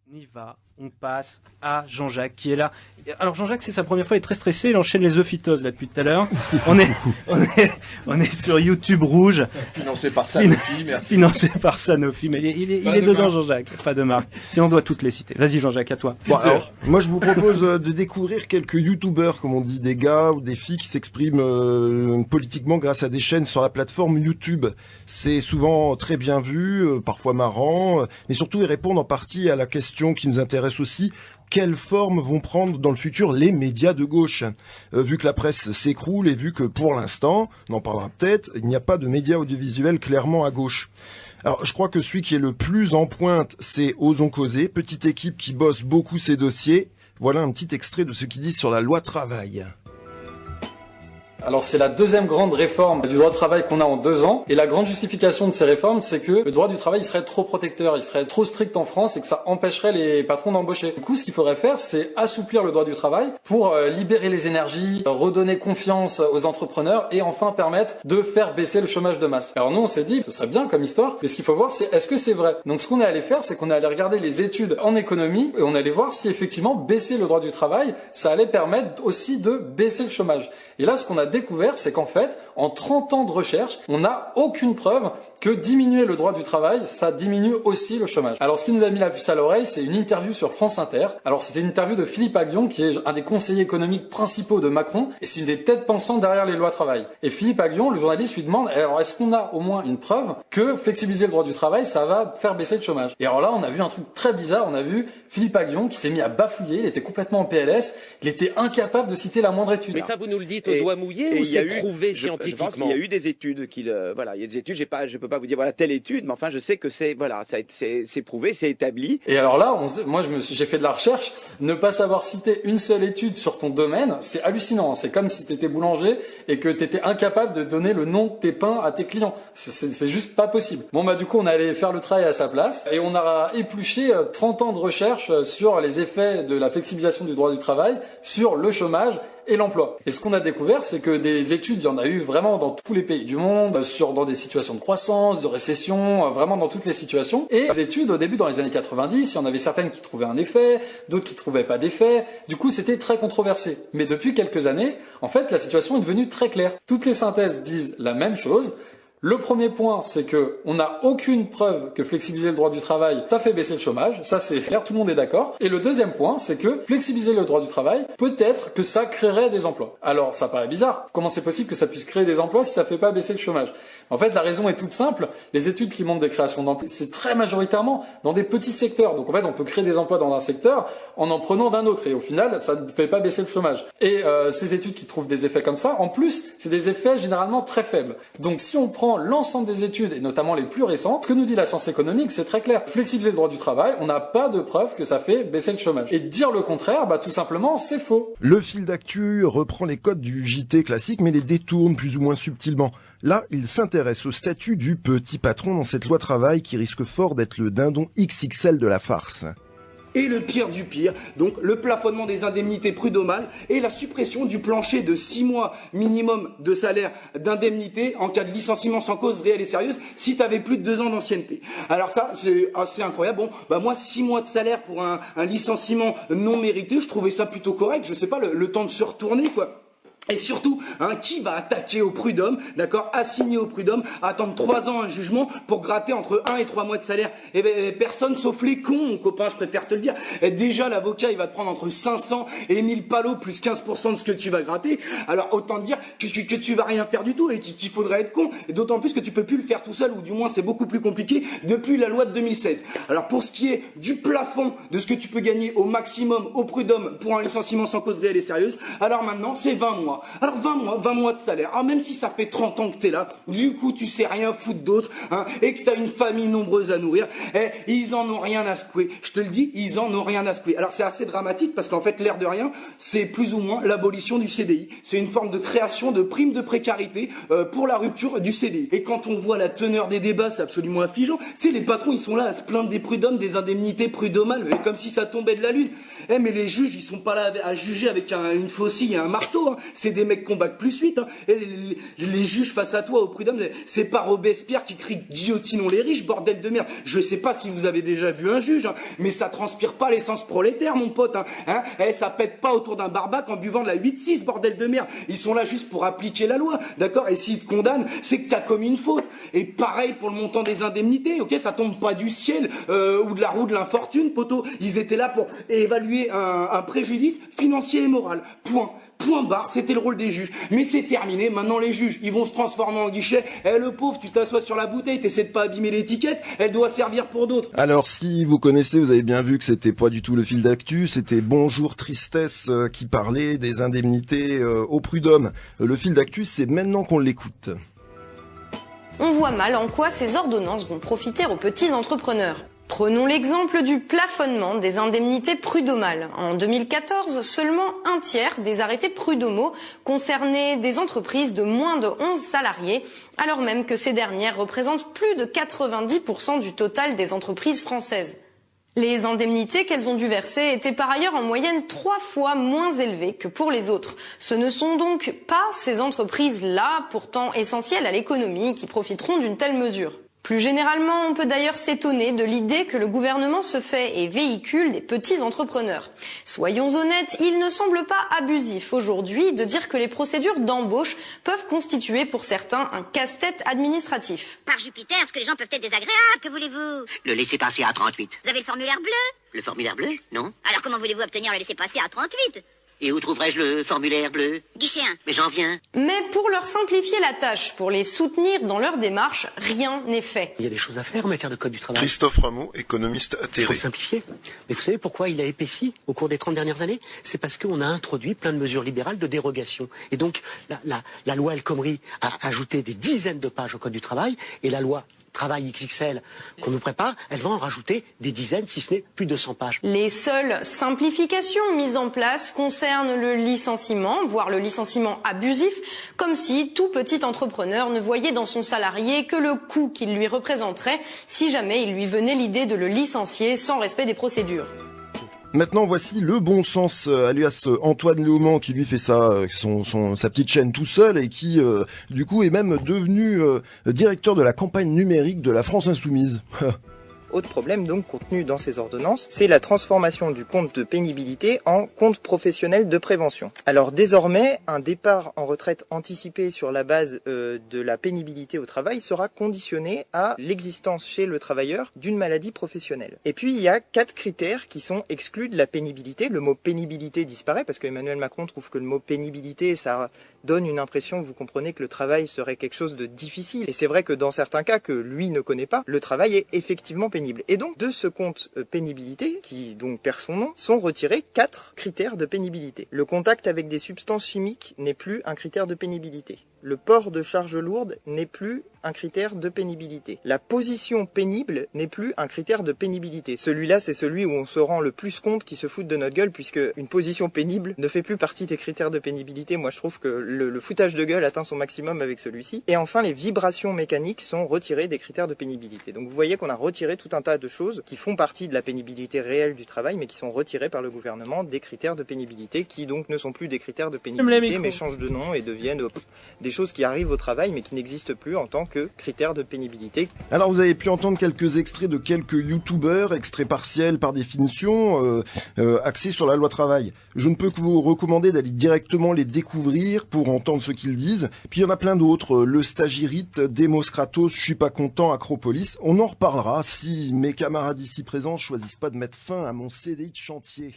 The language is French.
On y va, on passe à Jean-Jacques qui est là. Alors Jean-Jacques, c'est sa première fois, il est très stressé, il enchaîne les œufitoses là depuis tout à l'heure. On est sur YouTube Rouge. Financé par Sanofi, merci. Financé par Sanofi, mais il est dedans Jean-Jacques, pas de marque. Sinon on doit toutes les citer. Vas-y Jean-Jacques, à toi. Bon, alors, moi je vous propose de découvrir quelques youtubeurs, comme on dit, des gars ou des filles qui s'expriment politiquement grâce à des chaînes sur la plateforme YouTube. C'est souvent très bien vu, parfois marrant, mais surtout ils répondent en partie à la question qui nous intéresse aussi: quelle forme vont prendre dans le futur les médias de gauche, vu que la presse s'écroule et vu que pour l'instant, on en parlera peut-être, il n'y a pas de médias audiovisuels clairement à gauche. Alors je crois que celui qui est le plus en pointe, c'est Osons Causer, petite équipe qui bosse beaucoup ses dossiers. Voilà un petit extrait de ce qu'ils disent sur la loi travail. Alors c'est la deuxième grande réforme du droit du travail qu'on a en 2 ans, et la grande justification de ces réformes, c'est que le droit du travail il serait trop protecteur, il serait trop strict en France et que ça empêcherait les patrons d'embaucher. Du coup, ce qu'il faudrait faire, c'est assouplir le droit du travail pour libérer les énergies, redonner confiance aux entrepreneurs et enfin permettre de faire baisser le chômage de masse. Alors nous, on s'est dit, ce serait bien comme histoire, mais ce qu'il faut voir, c'est est-ce que c'est vrai. Donc ce qu'on est allé faire, c'est qu'on est allé regarder les études en économie et on allait voir si effectivement baisser le droit du travail, ça allait permettre aussi de baisser le chômage. Et là, ce qu'on a découvert, c'est qu'en fait, en 30 ans de recherche, on n'a aucune preuve que diminuer le droit du travail, ça diminue aussi le chômage. Alors ce qui nous a mis la puce à l'oreille, c'est une interview sur France Inter. Alors c'était une interview de Philippe Aghion, qui est un des conseillers économiques principaux de Macron, et c'est une des têtes pensantes derrière les lois travail. Et Philippe Aghion, le journaliste, lui demande, alors est-ce qu'on a au moins une preuve que flexibiliser le droit du travail, ça va faire baisser le chômage? Et alors là, on a vu un truc très bizarre, on a vu Philippe Aghion qui s'est mis à bafouiller, il était complètement en PLS, il était incapable de citer la moindre étude. Mais ça, vous nous le dites au doigt mouillé ou c'est prouvé scientifiquement? Je pense qu'il y a eu des études voilà, il y a des études, je peux pas vous dire voilà telle étude, mais enfin je sais que c'est prouvé, c'est établi. Et alors là, j'ai fait de la recherche, ne pas savoir citer une seule étude sur ton domaine, c'est hallucinant. C'est comme si tu étais boulanger et que tu étais incapable de donner le nom de tes pains à tes clients. C'est juste pas possible. Bon bah du coup, on allait faire le travail à sa place et on a épluché 30 ans de recherche sur les effets de la flexibilisation du droit du travail sur le chômage et l'emploi. Et ce qu'on a découvert, c'est que des études, il y en a eu vraiment dans tous les pays du monde, dans des situations de croissance, de récession, vraiment dans toutes les situations. Et les études, au début, dans les années 90, il y en avait certaines qui trouvaient un effet, d'autres qui trouvaient pas d'effet. Du coup, c'était très controversé. Mais depuis quelques années, en fait, la situation est devenue très claire. Toutes les synthèses disent la même chose. Le premier point, c'est que on n'a aucune preuve que flexibiliser le droit du travail, ça fait baisser le chômage. Ça, c'est clair, tout le monde est d'accord. Et le deuxième point, c'est que flexibiliser le droit du travail, peut-être que ça créerait des emplois. Alors, ça paraît bizarre. Comment c'est possible que ça puisse créer des emplois si ça fait pas baisser le chômage? En fait, la raison est toute simple. Les études qui montrent des créations d'emplois, c'est très majoritairement dans des petits secteurs. Donc, en fait, on peut créer des emplois dans un secteur en prenant d'un autre. Et au final, ça ne fait pas baisser le chômage. Et ces études qui trouvent des effets comme ça, en plus, c'est des effets généralement très faibles. Donc, si on prend l'ensemble des études, et notamment les plus récentes, ce que nous dit la science économique, c'est très clair. Flexibiliser le droit du travail, on n'a pas de preuve que ça fait baisser le chômage. Et dire le contraire, bah tout simplement, c'est faux. Le fil d'actu reprend les codes du JT classique, mais les détourne plus ou moins subtilement. Là, il s'intéresse au statut du petit patron dans cette loi travail qui risque fort d'être le dindon XXL de la farce. Et le pire du pire, donc le plafonnement des indemnités prud'homales et la suppression du plancher de 6 mois minimum de salaire d'indemnité en cas de licenciement sans cause réelle et sérieuse si tu avais plus de 2 ans d'ancienneté. Alors ça, c'est assez incroyable. Bon, bah moi, 6 mois de salaire pour un licenciement non mérité, je trouvais ça plutôt correct. Je sais pas, le temps de se retourner, quoi. Et surtout, qui va attaquer au prud'homme, d'accord, assigner au prud'homme, attendre 3 ans un jugement pour gratter entre 1 et 3 mois de salaire? Eh ben, personne sauf les cons, mon copain, je préfère te le dire. Et déjà, l'avocat, il va te prendre entre 500 et 1000 palos plus 15% de ce que tu vas gratter. Alors, autant dire que tu vas rien faire du tout et qu'il faudrait être con. Et d'autant plus que tu peux plus le faire tout seul, ou du moins c'est beaucoup plus compliqué depuis la loi de 2016. Alors, pour ce qui est du plafond de ce que tu peux gagner au maximum au prud'homme pour un licenciement sans cause réelle et sérieuse, alors maintenant, c'est 20 mois. Alors 20 mois de salaire. Alors même si ça fait 30 ans que t'es là, du coup tu sais rien foutre d'autre, et que t'as une famille nombreuse à nourrir, ils en ont rien à secouer. Je te le dis, ils en ont rien à secouer. Alors c'est assez dramatique parce qu'en fait l'air de rien, c'est plus ou moins l'abolition du CDI. C'est une forme de création de prime de précarité pour la rupture du CDI. Et quand on voit la teneur des débats, c'est absolument affligeant. Tu sais, les patrons ils sont là à se plaindre des prud'hommes, des indemnités prud'homales, comme si ça tombait de la lune. Mais les juges ils sont pas là à juger avec une faucille et un marteau. c'est des mecs qu'on bac plus 8. Hein. Et les juges face à toi au prud'homme, c'est pas Robespierre qui crie guillotinons les riches, bordel de merde. Je sais pas si vous avez déjà vu un juge, hein, mais ça transpire pas l'essence prolétaire, mon pote. Hein. Ça pète pas autour d'un barbac en buvant de la 8-6, bordel de merde. Ils sont là juste pour appliquer la loi, d'accord? Et s'ils te condamnent, c'est que tu as commis une faute. Et pareil pour le montant des indemnités, ok? Ça tombe pas du ciel ou de la roue de l'infortune, poteau. Ils étaient là pour évaluer un préjudice financier et moral. Point barre, c'était le rôle des juges. Mais c'est terminé, maintenant les juges, ils vont se transformer en guichet. Le pauvre, tu t'assois sur la bouteille, t'essaies de pas abîmer l'étiquette, elle doit servir pour d'autres. Alors si vous connaissez, vous avez bien vu que c'était pas du tout le fil d'actu, c'était Bonjour Tristesse qui parlait des indemnités au prud'homme. Le fil d'actu, c'est maintenant qu'on l'écoute. On voit mal en quoi ces ordonnances vont profiter aux petits entrepreneurs. Prenons l'exemple du plafonnement des indemnités prud'homales. En 2014, seulement un tiers des arrêtés prud'homaux concernaient des entreprises de moins de 11 salariés, alors même que ces dernières représentent plus de 90% du total des entreprises françaises. Les indemnités qu'elles ont dû verser étaient par ailleurs en moyenne 3 fois moins élevées que pour les autres. Ce ne sont donc pas ces entreprises-là, pourtant essentielles à l'économie, qui profiteront d'une telle mesure. Plus généralement, on peut d'ailleurs s'étonner de l'idée que le gouvernement se fait et véhicule des petits entrepreneurs. Soyons honnêtes, il ne semble pas abusif aujourd'hui de dire que les procédures d'embauche peuvent constituer pour certains un casse-tête administratif. Par Jupiter, est-ce que les gens peuvent être désagréables, que voulez-vous? Le laissez-passer à 38. Vous avez le formulaire bleu? Le formulaire bleu? Non. Alors comment voulez-vous obtenir le laissez-passer à 38? Et où trouverai-je le formulaire bleu? Guichet 1. Mais j'en viens. Mais pour leur simplifier la tâche, pour les soutenir dans leur démarche, rien n'est fait. Il y a des choses à faire en matière de code du travail. Christophe Rameau, économiste atterré. Il faut simplifier. Mais vous savez pourquoi il a épaissi au cours des 30 dernières années? C'est parce qu'on a introduit plein de mesures libérales de dérogation. Et donc, la loi El Khomri a ajouté des dizaines de pages au code du travail, et la loi Travail XXL qu'on nous prépare, elle va en rajouter des dizaines, si ce n'est plus de 100 pages. Les seules simplifications mises en place concernent le licenciement, voire le licenciement abusif, comme si tout petit entrepreneur ne voyait dans son salarié que le coût qu'il lui représenterait si jamais il lui venait l'idée de le licencier sans respect des procédures. Maintenant, voici le bon sens, alias Antoine Léaumont, qui lui fait sa petite chaîne tout seul et qui, du coup, est même devenu directeur de la campagne numérique de la France Insoumise. Autre problème donc contenu dans ces ordonnances, c'est la transformation du compte de pénibilité en compte professionnel de prévention. Alors désormais, un départ en retraite anticipé sur la base de la pénibilité au travail sera conditionné à l'existence chez le travailleur d'une maladie professionnelle. Et puis il y a 4 critères qui sont exclus de la pénibilité. Le mot pénibilité disparaît parce que Emmanuel Macron trouve que le mot pénibilité, ça donne une impression, vous comprenez, que le travail serait quelque chose de difficile. Et c'est vrai que dans certains cas que lui ne connaît pas, le travail est effectivement pénible. Et donc, de ce compte pénibilité, qui donc perd son nom, sont retirés 4 critères de pénibilité. Le contact avec des substances chimiques n'est plus un critère de pénibilité. Le port de charges lourdes n'est plus un critère de pénibilité. La position pénible n'est plus un critère de pénibilité. Celui-là, c'est celui où on se rend le plus compte qu'ils se foutent de notre gueule, puisque une position pénible ne fait plus partie des critères de pénibilité. Moi, je trouve que le foutage de gueule atteint son maximum avec celui-ci. Et enfin, les vibrations mécaniques sont retirées des critères de pénibilité. Donc vous voyez qu'on a retiré tout un tas de choses qui font partie de la pénibilité réelle du travail, mais qui sont retirées par le gouvernement des critères de pénibilité, qui donc ne sont plus des critères de pénibilité, mais changent de nom et deviennent des choses qui arrivent au travail, mais qui n'existent plus en tant que critères de pénibilité. Alors vous avez pu entendre quelques extraits de quelques youtubeurs, extraits partiels par définition, axés sur la loi travail. Je ne peux que vous recommander d'aller directement les découvrir pour entendre ce qu'ils disent. Puis il y en a plein d'autres, le Stagirite, Demos Kratos, Je suis pas content, Acropolis. On en reparlera si mes camarades ici présents choisissent pas de mettre fin à mon CDI de chantier.